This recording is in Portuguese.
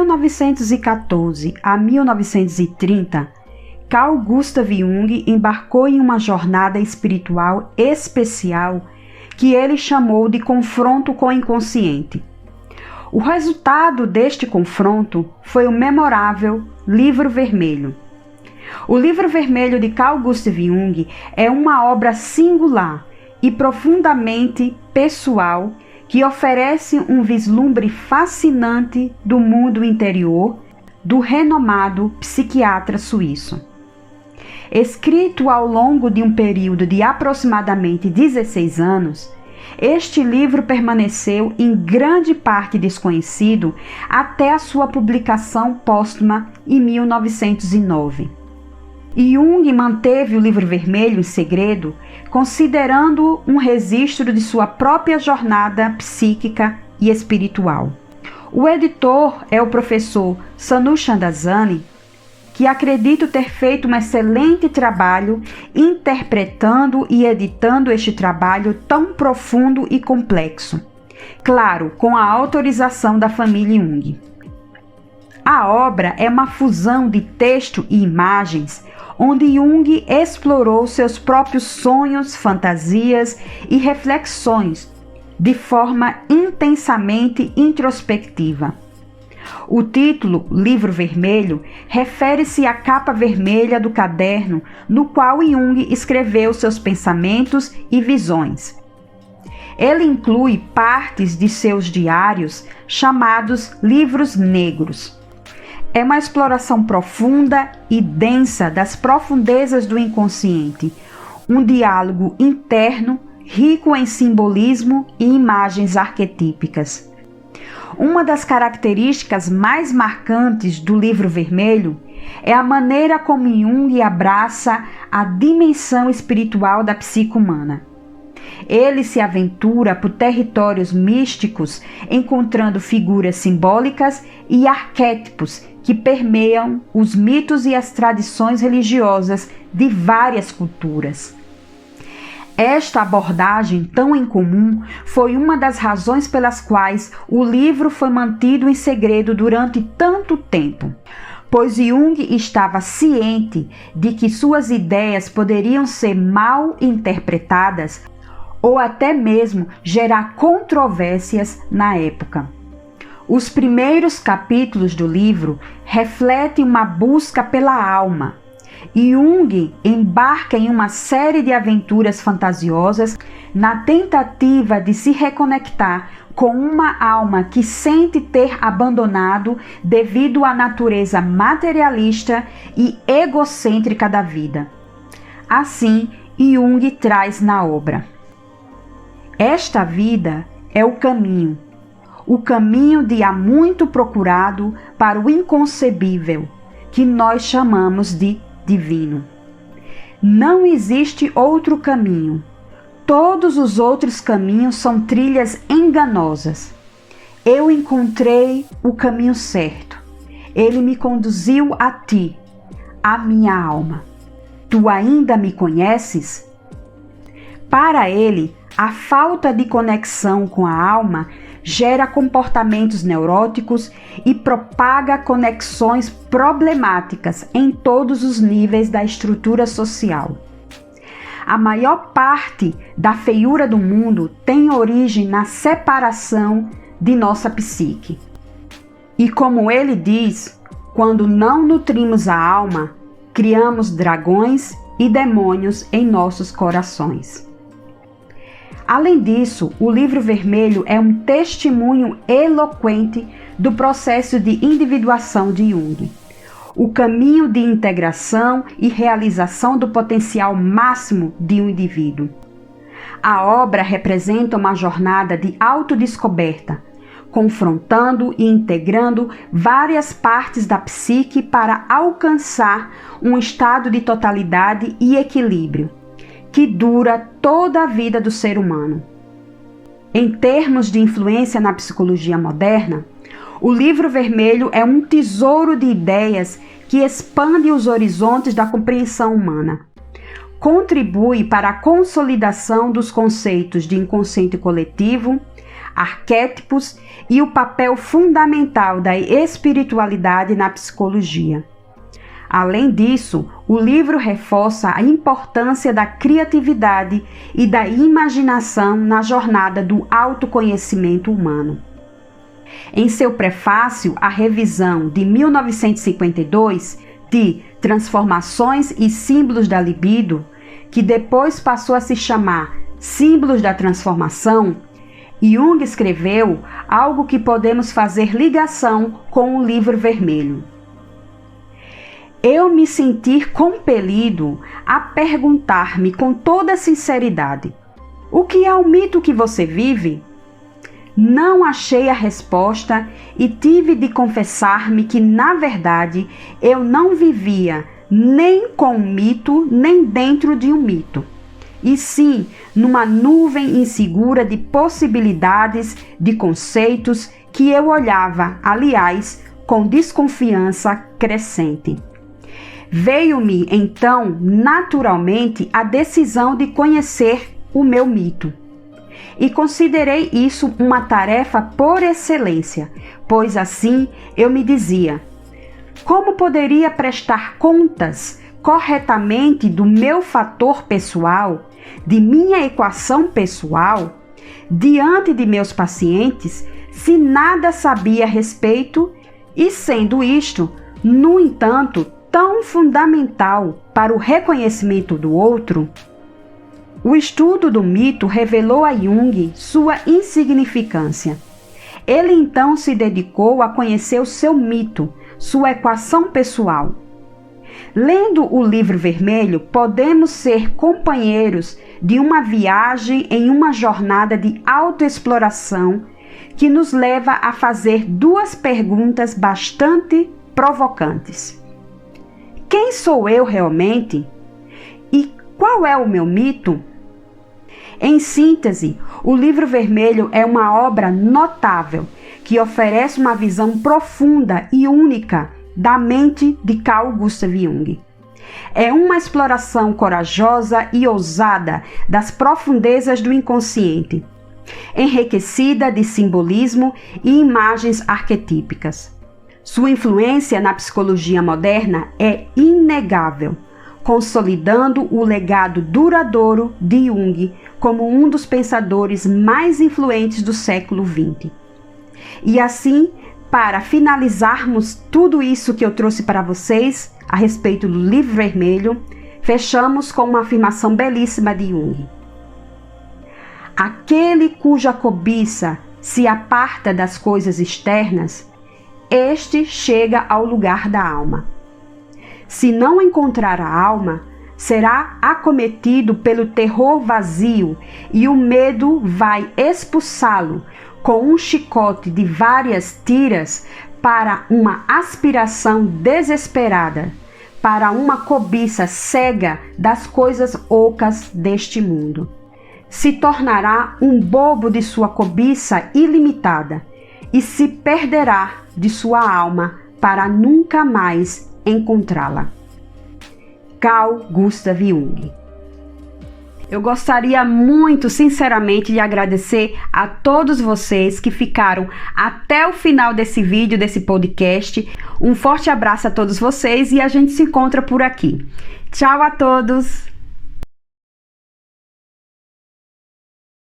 1914 a 1930, Carl Gustav Jung embarcou em uma jornada espiritual especial que ele chamou de confronto com o inconsciente. O resultado deste confronto foi o memorável Livro Vermelho. O Livro Vermelho de Carl Gustav Jung é uma obra singular e profundamente pessoal que oferece um vislumbre fascinante do mundo interior do renomado psiquiatra suíço. Escrito ao longo de um período de aproximadamente 16 anos, este livro permaneceu em grande parte desconhecido até a sua publicação póstuma em 1909. Jung manteve o Livro Vermelho em segredo, considerando um registro de sua própria jornada psíquica e espiritual. O editor é o professor Sanu Chandazani, que acredito ter feito um excelente trabalho interpretando e editando este trabalho tão profundo e complexo. Claro, com a autorização da família Jung. A obra é uma fusão de texto e imagens, onde Jung explorou seus próprios sonhos, fantasias e reflexões de forma intensamente introspectiva. O título, Livro Vermelho, refere-se à capa vermelha do caderno no qual Jung escreveu seus pensamentos e visões. Ele inclui partes de seus diários chamados livros negros. É uma exploração profunda e densa das profundezas do inconsciente, um diálogo interno rico em simbolismo e imagens arquetípicas. Uma das características mais marcantes do Livro Vermelho é a maneira como Jung abraça a dimensão espiritual da psique humana. Ele se aventura por territórios místicos, encontrando figuras simbólicas e arquétipos que permeiam os mitos e as tradições religiosas de várias culturas. Esta abordagem tão incomum foi uma das razões pelas quais o livro foi mantido em segredo durante tanto tempo, pois Jung estava ciente de que suas ideias poderiam ser mal interpretadas ou até mesmo gerar controvérsias na época. Os primeiros capítulos do livro refletem uma busca pela alma. Jung embarca em uma série de aventuras fantasiosas na tentativa de se reconectar com uma alma que sente ter abandonado devido à natureza materialista e egocêntrica da vida. Assim, Jung traz na obra: esta vida é o caminho de há muito procurado para o inconcebível, que nós chamamos de divino. Não existe outro caminho. Todos os outros caminhos são trilhas enganosas. Eu encontrei o caminho certo. Ele me conduziu a ti, a minha alma. Tu ainda me conheces? Para ele, a falta de conexão com a alma gera comportamentos neuróticos e propaga conexões problemáticas em todos os níveis da estrutura social. A maior parte da feiura do mundo tem origem na separação de nossa psique. E como ele diz, quando não nutrimos a alma, criamos dragões e demônios em nossos corações. Além disso, o Livro Vermelho é um testemunho eloquente do processo de individuação de Jung, o caminho de integração e realização do potencial máximo de um indivíduo. A obra representa uma jornada de autodescoberta, confrontando e integrando várias partes da psique para alcançar um estado de totalidade e equilíbrio, que dura toda a vida do ser humano. Em termos de influência na psicologia moderna, o Livro Vermelho é um tesouro de ideias que expande os horizontes da compreensão humana. Contribui para a consolidação dos conceitos de inconsciente coletivo, arquétipos e o papel fundamental da espiritualidade na psicologia. Além disso, o livro reforça a importância da criatividade e da imaginação na jornada do autoconhecimento humano. Em seu prefácio à revisão de 1952 de Transformações e Símbolos da Libido, que depois passou a se chamar Símbolos da Transformação, Jung escreveu algo que podemos fazer ligação com o Livro Vermelho. Eu me senti compelido a perguntar-me com toda sinceridade: o que é o mito que você vive? Não achei a resposta e tive de confessar-me que, na verdade, eu não vivia nem com um mito, nem dentro de um mito, e sim numa nuvem insegura de possibilidades, de conceitos que eu olhava, aliás, com desconfiança crescente. Veio-me, então, naturalmente, a decisão de conhecer o meu mito. E considerei isso uma tarefa por excelência, pois assim eu me dizia: como poderia prestar contas corretamente do meu fator pessoal, de minha equação pessoal, diante de meus pacientes, se nada sabia a respeito e, sendo isto, no entanto, tão fundamental para o reconhecimento do outro? O estudo do mito revelou a Jung sua insignificância. Ele então se dedicou a conhecer o seu mito, sua equação pessoal. Lendo o Livro Vermelho, podemos ser companheiros de uma viagem em uma jornada de autoexploração que nos leva a fazer duas perguntas bastante provocantes. Quem sou eu realmente? E qual é o meu mito? Em síntese, o Livro Vermelho é uma obra notável que oferece uma visão profunda e única da mente de Carl Gustav Jung. É uma exploração corajosa e ousada das profundezas do inconsciente, enriquecida de simbolismo e imagens arquetípicas. Sua influência na psicologia moderna é inegável, consolidando o legado duradouro de Jung como um dos pensadores mais influentes do século XX. E assim, para finalizarmos tudo isso que eu trouxe para vocês a respeito do Livro Vermelho, fechamos com uma afirmação belíssima de Jung. Aquele cuja cobiça se aparta das coisas externas, este chega ao lugar da alma. Se não encontrar a alma, será acometido pelo terror vazio e o medo vai expulsá-lo com um chicote de várias tiras para uma aspiração desesperada, para uma cobiça cega das coisas ocas deste mundo. Se tornará um bobo de sua cobiça ilimitada e se perderá de sua alma para nunca mais encontrá-la. Carl Gustav Jung. Eu gostaria muito, sinceramente, de agradecer a todos vocês que ficaram até o final desse vídeo, desse podcast. Um forte abraço a todos vocês e a gente se encontra por aqui. Tchau a todos!